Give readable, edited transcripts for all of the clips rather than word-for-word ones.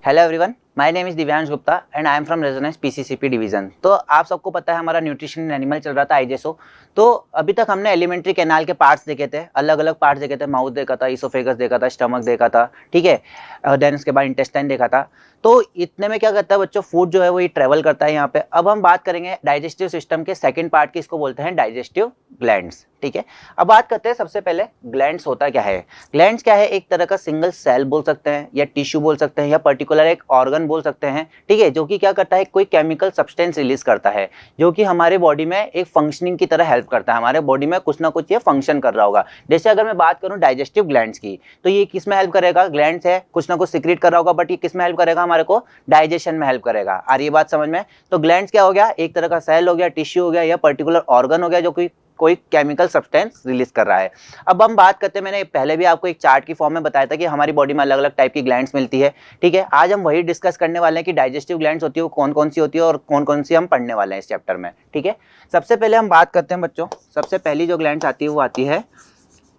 Hello everyone, my name is Divyansh Gupta and I am from Resonance PCCP division. तो आप सबको पता है हमारा न्यूट्रिशन इन एनिमल चल रहा था आईजेसओ। तो अभी तक हमने एलिमेंट्री कैनाल के पार्ट्स देखे थे, अलग अलग पार्ट्स देखे थे। माउथ देखा था, इसोफेगस देखा था, स्टमक देखा था, ठीक है। देन उसके बाद इंटेस्टाइन देखा था। तो इतने में क्या करता है बच्चों, फूड जो है वो ये ट्रेवल करता है यहाँ पे। अब हम बात करेंगे डाइजेस्टिव सिस्टम के सेकेंड पार्ट की, इसको बोलते हैं डाइजेस्टिव ग्लैंड्स, ठीक है। अब बात करते हैं सबसे पहले ग्लैंड्स होता क्या है। ग्लैंड्स क्या है, एक तरह का सिंगल सेल बोल सकते हैं या टिश्यू बोल सकते हैं या पर्टिकुलर एक ऑर्गन बोल सकते हैं, ठीक है, जो कि क्या करता है, कोई केमिकल सब्सटेंस रिलीज करता है जो कि हमारे बॉडी में एक फंक्शनिंग की तरह हेल्प करता है। हमारे बॉडी में कुछ ना कुछ ये फंक्शन कर रहा होगा। जैसे अगर मैं बात करूं डाइजेस्टिव ग्लैंड्स की, तो ये किस में हेल्प करेगा, ग्लैंड्स है, कुछ ना कुछ सिक्रीट कर रहा होगा, बट ये किस में हेल्प करेगा, हमारे को डाइजेशन में हेल्प करेगा। आ रही है बात समझ में। तो ग्लैंड्स क्या हो गया, एक तरह का सेल हो गया, टिश्यू हो गया या पर्टिकुलर ऑर्गन हो गया जो कि कोई केमिकल सब्सटेंस रिलीज कर रहा है। अब हम बात करते हैं, मैंने पहले भी आपको एक चार्ट की फॉर्म में बताया था कि हमारी बॉडी में अलग अलग टाइप की ग्लैंड्स मिलती है, ठीक है। आज हम वही डिस्कस करने वाले हैं कि डाइजेस्टिव ग्लैंड्स होती है वो कौन कौन सी होती है और कौन कौन सी हम पढ़ने वाले हैं इस चैप्टर में, ठीक है। सबसे पहले हम बात करते हैं बच्चों, सबसे पहली जो ग्लैंड्स आती है वो आती है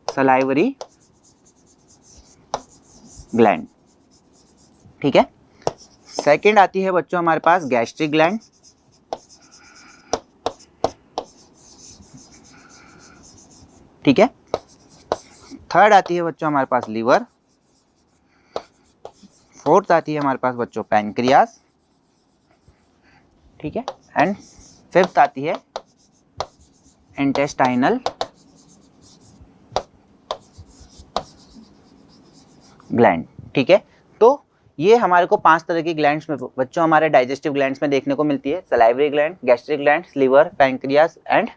सलाइवरी ग्लैंड, ठीक है। सेकेंड आती है बच्चों हमारे पास गैस्ट्रिक ग्लैंड, ठीक है। थर्ड आती है बच्चों हमारे पास लीवर। फोर्थ आती है हमारे पास बच्चों पैनक्रियास, ठीक है। एंड फिफ्थ आती है इंटेस्टाइनल ग्लैंड, ठीक है। तो ये हमारे को 5 तरह की ग्लैंड्स में बच्चों हमारे डाइजेस्टिव ग्लैंड्स में देखने को मिलती है। Salivary gland, gastric gland, liver, pancreas and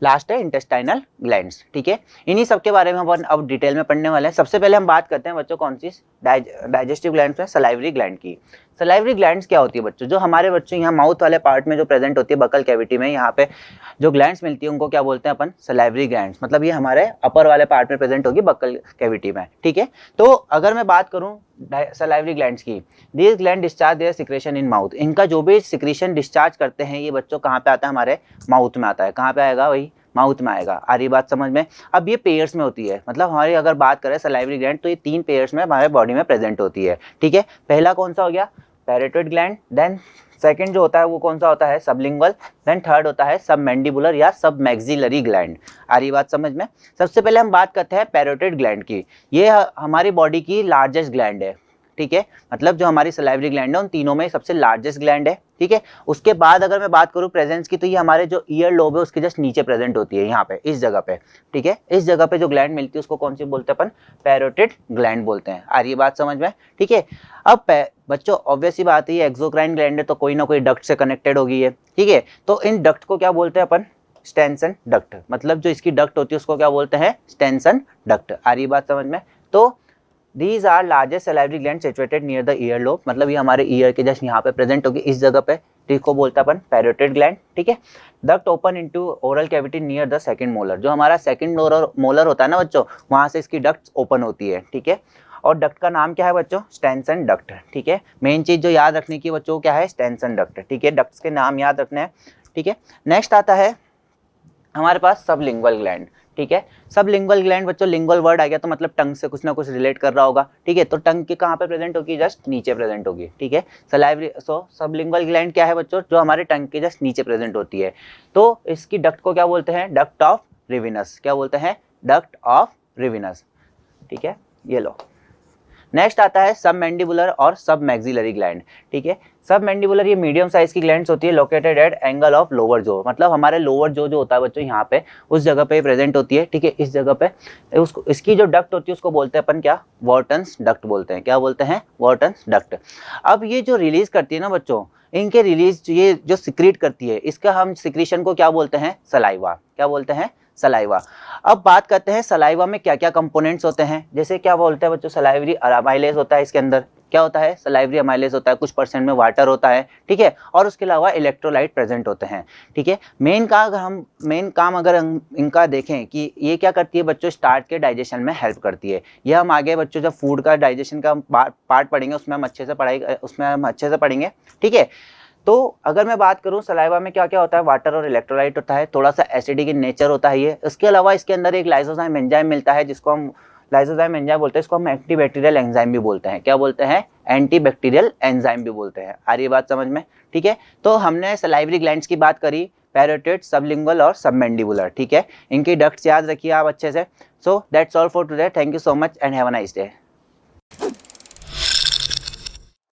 last है इंटेस्टाइनल ग्लैंड्स, ठीक है। इन्हीं सब के बारे में हम अब डिटेल में पढ़ने वाले हैं। सबसे पहले हम बात करते हैं बच्चों कौन सी डाइजेस्टिव ग्लैंड्स में, सलाइवरी ग्लैंड की। सलाइवरी ग्लैंड्स क्या होती है बच्चों, जो हमारे बच्चों यहाँ माउथ वाले पार्ट में जो प्रेजेंट होती है, बकल कैविटी में, यहाँ पे जो ग्लैंड्स मिलती है उनको क्या बोलते हैं अपन, सलाइवरी ग्लैंड्स। मतलब ये हमारे अपर वाले पार्ट में प्रेजेंट होगी बकल कैविटी में, ठीक है। तो अगर मैं बात करूँ सलाइवरी ग्लैंड्स की, this gland discharge there secretion in mouth. इनका जो भी सिक्रेशन डिस्चार्ज करते हैं ये बच्चों कहाँ पे आता है, हमारे माउथ में आता है। कहाँ पे आएगा, वही माउथ में आएगा। आ रही बात समझ में। अब ये पेयर्स में होती है, मतलब हमारी अगर बात करें सलाइवरी ग्लैंड तो ये 3 पेयर्स में हमारे बॉडी में प्रेजेंट होती है, ठीक है। पहला कौन सा हो गया, पैरोटिड ग्लैंड। देन सेकंड जो होता है वो कौन सा होता है, सबलिंगुअल। देन थर्ड होता है सब मैंडिबुलर या सब मैक्सिलरी ग्लैंड। आ रही बात समझ में। सबसे पहले हम बात करते हैं पैरोटिड ग्लैंड की। ये हमारी बॉडी की लार्जेस्ट ग्लैंड है, ठीक है। मतलब जो हमारी सलाइवरी ग्लैंड है उन तीनों में सबसे लार्जेस्ट ग्लैंड है, ठीक है। उसके बाद अगर मैं बात करूं प्रेजेंस की, तो ये हमारे जो ईयर लोब है उसके जस्ट नीचे प्रेजेंट होती है, यहाँ पे इस जगह पे, ठीक है। इस जगह पे जो ग्लैंड मिलती है उसको कौन सी बोलते हैं अपन, पैरोटिड ग्लैंड बोलते हैं। आ रही बात समझ में, ठीक है। अब बच्चों ऑब्वियस ही बात है, ये एक्सोक्राइन ग्लैंड है तो कोई ना कोई डक्ट से कनेक्टेड होगी है, ठीक है। तो इन डक्ट को क्या बोलते हैं अपन, स्टेंसन डक्ट। मतलब जो इसकी डक्ट होती है उसको क्या बोलते हैं, स्टेंसन डक्ट। आ रही बात समझ में। तो These are largest salivary glands situated near the ear lobe। मतलब ये हमारे ईयर के जस्ट यहाँ पे प्रेजेंट होगी, इस जगह पे, ठीक को बोलता है अपन पैरोटिड ग्लैंड, ठीक है। Duct open into oral cavity near the second molar. जो हमारा सेकंड मोलर होता है ना बच्चों, वहां से इसकी डक्ट ओपन होती है, ठीक है। और डक्ट का नाम क्या है बच्चों, स्टेंसन डक्ट, ठीक है। मेन चीज जो याद रखने की बच्चों क्या है, स्टेंसन डक्ट, ठीक है। डक्ट्स के नाम याद रखने हैं, ठीक है। नेक्स्ट आता है हमारे पास सबलिंगुअल ग्लैंड, ठीक है। सबलिंगुअल ग्लैंड बच्चों, लिंगुअल वर्ड आ गया तो मतलब टंग से कुछ ना कुछ रिलेट कर रहा होगा, ठीक है। तो टंग के कहाँ पे प्रेजेंट होगी, जस्ट नीचे प्रेजेंट होगी, ठीक है। सलाइवरी सबलिंगुअल ग्लैंड क्या है बच्चों, जो हमारे टंग के जस्ट नीचे प्रेजेंट होती है। तो इसकी डक्ट को क्या बोलते हैं, डक्ट ऑफ रिविनस। क्या बोलते हैं, डक्ट ऑफ रिविनस, ठीक है। ये लो। नेक्स्ट आता है सब मैंडिबुलर और सब मैक्सिलरी ग्लैंड, ठीक है। सब मैंडिबुलर ये मीडियम साइज की ग्लैंड्स होती है, located at angle of lower जो। मतलब हमारे लोअर जो होता है बच्चों यहाँ पे, उस जगह पे प्रेजेंट होती है, ठीक है। इस जगह पे उसको, इसकी जो डक्ट होती है उसको बोलते हैं अपन क्या, वॉर्टन्स डक्ट बोलते हैं। क्या बोलते हैं, वॉर्टन्स डक्ट। अब ये जो रिलीज करती है ना बच्चों, इनके रिलीज ये जो सिक्रीट करती है, इसका हम सिक्रीशन को क्या बोलते हैं, सलाइवा। क्या बोलते हैं, सलाइवा। अब बात करते हैं सलाइवा में क्या क्या कंपोनेंट्स होते हैं। जैसे क्या बोलते हैं बच्चों, सलाइवरी अमाइलेज होता है इसके अंदर। क्या होता है, सलाइवरी अमाइलेज होता है, कुछ परसेंट में वाटर होता है, ठीक है। और उसके अलावा इलेक्ट्रोलाइट प्रेजेंट होते हैं, ठीक है। मेन काम अगर हम इनका देखें कि ये क्या करती है बच्चों, स्टार्च के डाइजेशन में हेल्प करती है। ये हम आगे बच्चों जब फूड का डाइजेशन का पार्ट पढ़ेंगे उसमें हम अच्छे से पढ़ेंगे, ठीक है। तो अगर मैं बात करूं सलाइवा में क्या क्या होता है, वाटर और इलेक्ट्रोलाइट होता है, थोड़ा सा एसिडिक इन नेचर होता है ये। इसके अलावा इसके अंदर एक लाइसोजाइम एंजाइम मिलता है जिसको हम लाइसोजाइम एंजाइम बोलते हैं। इसको हम एंटीबैक्टीरियल एंजाइम भी बोलते हैं। क्या बोलते हैं, एंटी बैक्टीरियल एंजाइम भी बोलते हैं। आ रही बात समझ में? ठीक है, तो हमने सलाइवरी ग्लैंड्स की बात करी, पैरोटिड, सबलिंगुअल और सबमैंडिबुलर। ठीक है, इनकी डक्ट्स याद रखिए आप अच्छे से। So that's all for today, thank you so much and have a nice day.